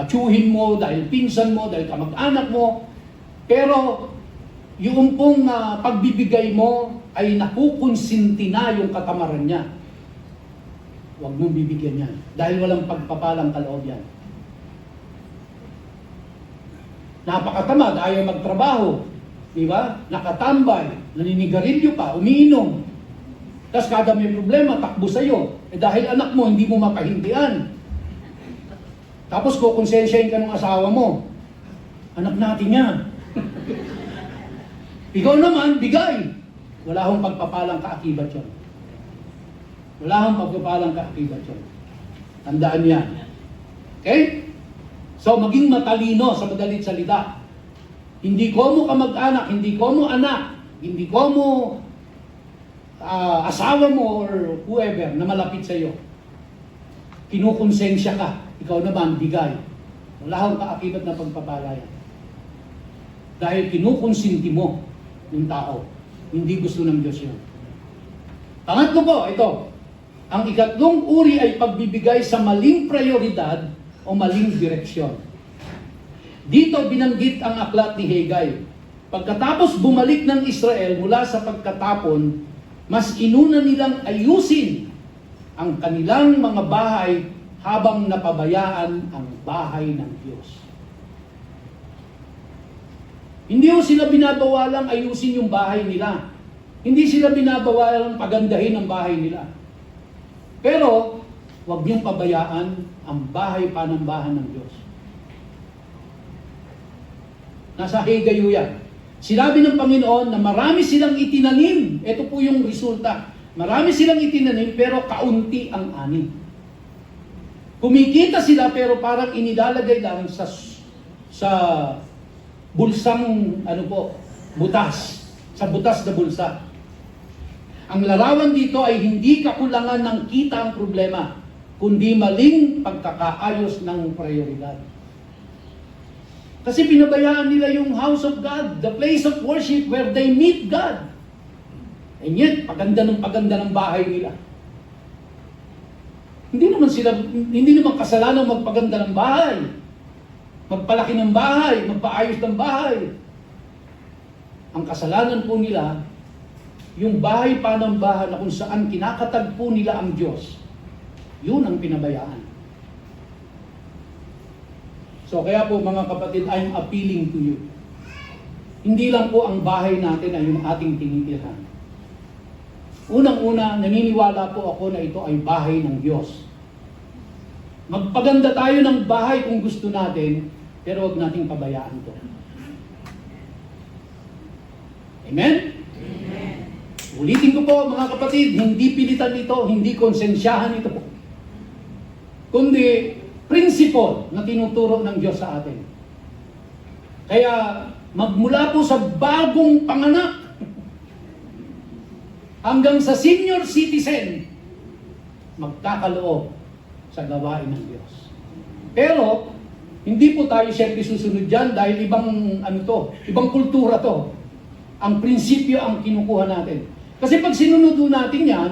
tiyuhin mo, dahil pinsan mo, dahil kamag-anak mo. Pero yung pong pagbibigay mo ay nakukonsinti na yung katamaran niya. Huwag mong bibigyan yan. Dahil walang pagpapalang kaloob yan. Napakatamad, ayaw magtrabaho. Diba? Nakatambay, naninigarilyo pa, umiinom. Tapos kada may problema, takbo sa'yo. Dahil anak mo, hindi mo mapahindian. Tapos kukonsensyahin ka ng asawa mo. Anak natin yan. Ikaw naman, bigay. Wala akong pagpapalang kaakibat yun. Wala akong pagpapalang kaakibat yun. Tandaan yan. Okay? So, maging matalino sa madalit salita. Hindi ko mo kamag-anak, hindi ko mo anak, hindi ko mo asawa mo or whoever na malapit sa iyo. Kinukonsensya ka. Ikaw naman, bigay. Wala akong kaakibat na pagpapalaya. Dahil kinukonsinti mo ng tao. Hindi gusto ng Diyos yun. Pangatlo po, ito. Ang ikatlong uri ay pagbibigay sa maling prioridad o maling direksyon. Dito binanggit ang aklat ni Haggai. Pagkatapos bumalik ng Israel mula sa pagkatapon, mas inuna nilang ayusin ang kanilang mga bahay habang napabayaan ang bahay ng Diyos. Hindi ho sila binabawalang ayusin yung bahay nila. Hindi sila binabawalang pagandahin ang bahay nila. Pero, huwag niyong pabayaan ang bahay-panambahan ng Diyos. Nasa Haggai yan. Sinabi ng Panginoon na marami silang itinanim. Ito po yung resulta. Marami silang itinanim pero kaunti ang ani. Kumikita sila pero parang inilalagay lang sa bulsang butas. Sa butas na bulsa. Ang larawan dito ay hindi kakulangan ng kita ang problema, kundi maling pagkakaayos ng prioridad. Kasi pinabayaan nila yung house of God, the place of worship where they meet God. And yet, paganda ng bahay nila. Hindi naman kasalanan magpaganda ng bahay. Magpalaki ng bahay, magpaayos ng bahay. Ang kasalanan po nila, yung bahay panambahan na kung saan kinakatagpo nila ang Diyos, yun ang pinabayaan. So kaya po mga kapatid, I'm appealing to you. Hindi lang po ang bahay natin ay yung ating tinitirhan. Unang-una, naniniwala po ako na ito ay bahay ng Diyos. Magpaganda tayo ng bahay kung gusto natin, pero huwag nating pabayaan ito. Amen? Amen. Ulitin ko po mga kapatid, hindi pilitan ito, hindi konsensyahan ito po. Kundi principle na tinuturo ng Diyos sa atin. Kaya magmula po sa bagong panganak hanggang sa senior citizen, magkakaloob sa gawain ng Diyos. Pero, hindi po tayo siyempre susunod dyan dahil ibang kultura to. Ang prinsipyo ang kinukuha natin. Kasi pag sinunod natin yan,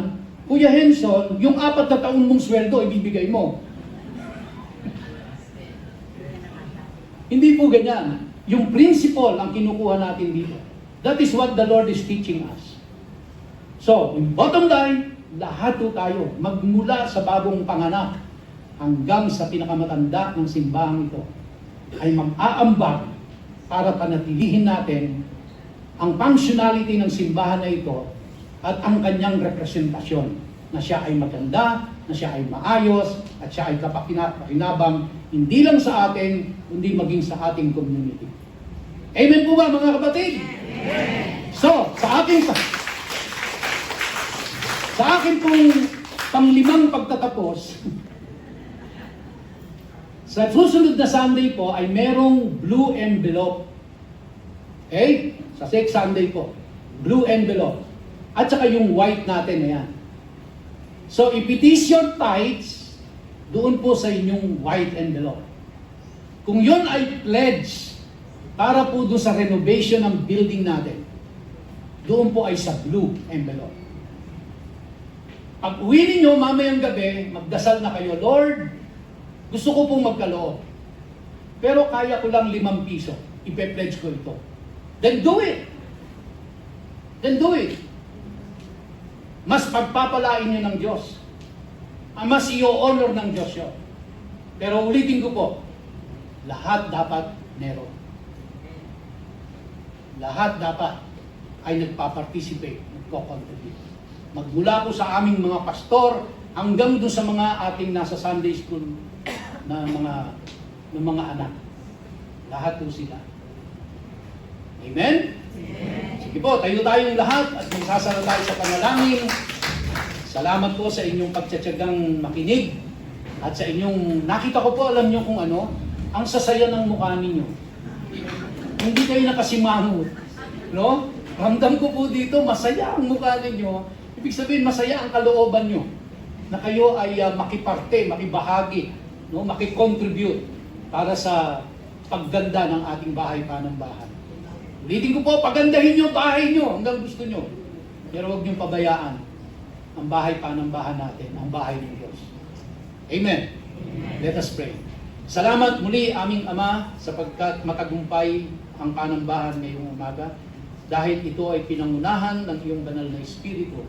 Kuya Henson, yung 4 na taon mong sweldo, ibibigay mo. Hindi po ganyan. Yung principle ang kinukuha natin dito. That is what the Lord is teaching us. So, bottom line, lahat po tayo, magmula sa bagong panganak hanggang sa pinakamatanda ng simbahang ito, ay mag-aambag para panatilihin natin ang functionality ng simbahan na ito at ang kanyang representasyon, na siya ay maganda, na siya ay maayos, at siya ay kapakinabang, hindi lang sa atin, kundi maging sa ating community. Amen po ba, mga kapatid? Amen. So, sa akin pong panglimang pagtatapos, sa susunod na Sunday po ay merong blue envelope. Okay? Sa 6 Sunday po, blue envelope. At saka yung white natin na yan. So, if it is your tithes, doon po sa inyong white envelope. Kung yun ay pledge para po doon sa renovation ng building natin, doon po ay sa blue envelope. Pag uwi ninyo mamayang gabi, magdasal na kayo, Lord, gusto ko pong magkaloob. Pero kaya ko lang 5 piso. Ipe-pledge ko ito. Then do it. Then do it. Mas pagpapalain nyo ng Diyos. Mas i-honor ng Diyos yun. Pero ulitin ko po, lahat dapat meron. Lahat dapat ay nagpa-participate, nagko-contribute. Magmula po sa aming mga pastor hanggang doon sa mga ating nasa Sunday school na mga anak. Lahat po sila. Amen? Sige po, tayo tayong lahat at magsasara tayo sa panalangin. Salamat po sa inyong pagtsatsagang makinig at sa inyong, nakita ko po, alam nyo kung ano, ang sasaya ng mukha ninyo. Hindi kayo nakasimangot. No? Ramdam ko po dito, masaya ang mukha ninyo. Ibig sabihin, masaya ang kalooban nyo na kayo ay makiparte, makibahagi, no? Makikontribute para sa pagganda ng ating bahay panambahan. Ulitin ko po, pagandahin nyo bahay nyo hanggang gusto nyo. Pero huwag nyo pabayaan ang bahay panambahan natin, ang bahay ng Diyos. Amen. Let us pray. Salamat muli aming Ama sapagkat matagumpay ang panambahan ngayong umaga dahil ito ay pinangunahan ng iyong banal na Espiritu.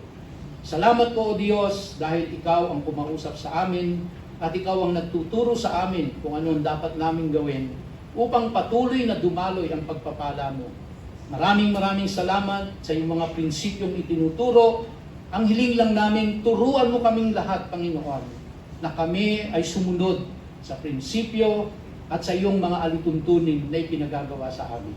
Salamat po, O Diyos, dahil Ikaw ang kumausap sa amin at Ikaw ang nagtuturo sa amin kung ano ang dapat namin gawin upang patuloy na dumaloy ang pagpapala mo. Maraming salamat sa iyong mga prinsipyong itinuturo. Ang hiling lang namin, turuan mo kaming lahat, Panginoon, na kami ay sumunod sa prinsipyo at sa iyong mga alituntunin na ipinagagawa sa amin.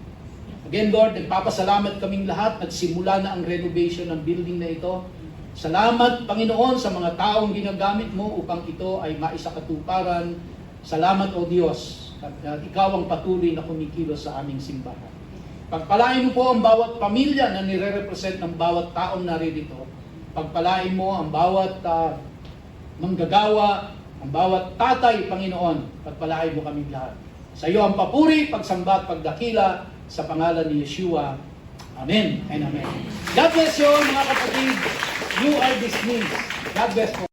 Again, Lord, nagpapasalamat kaming lahat. Nagsimula na ang renovation ng building na ito. Salamat, Panginoon, sa mga taong ginagamit mo upang ito ay maisakatuparan. Salamat, O Diyos, at Ikaw ang patuloy na kumikilos sa aming simbahan. Pagpalain mo po ang bawat pamilya na nire-represent ng bawat taong naririto. Pagpalain mo ang bawat manggagawa, ang bawat tatay, Panginoon. Pagpalain mo kaming lahat. Sa iyo ang papuri, pagsamba at pagdakila sa pangalan ni Yeshua. Amen and amen. God bless you, mga kapatid. You are dismissed. God bless you.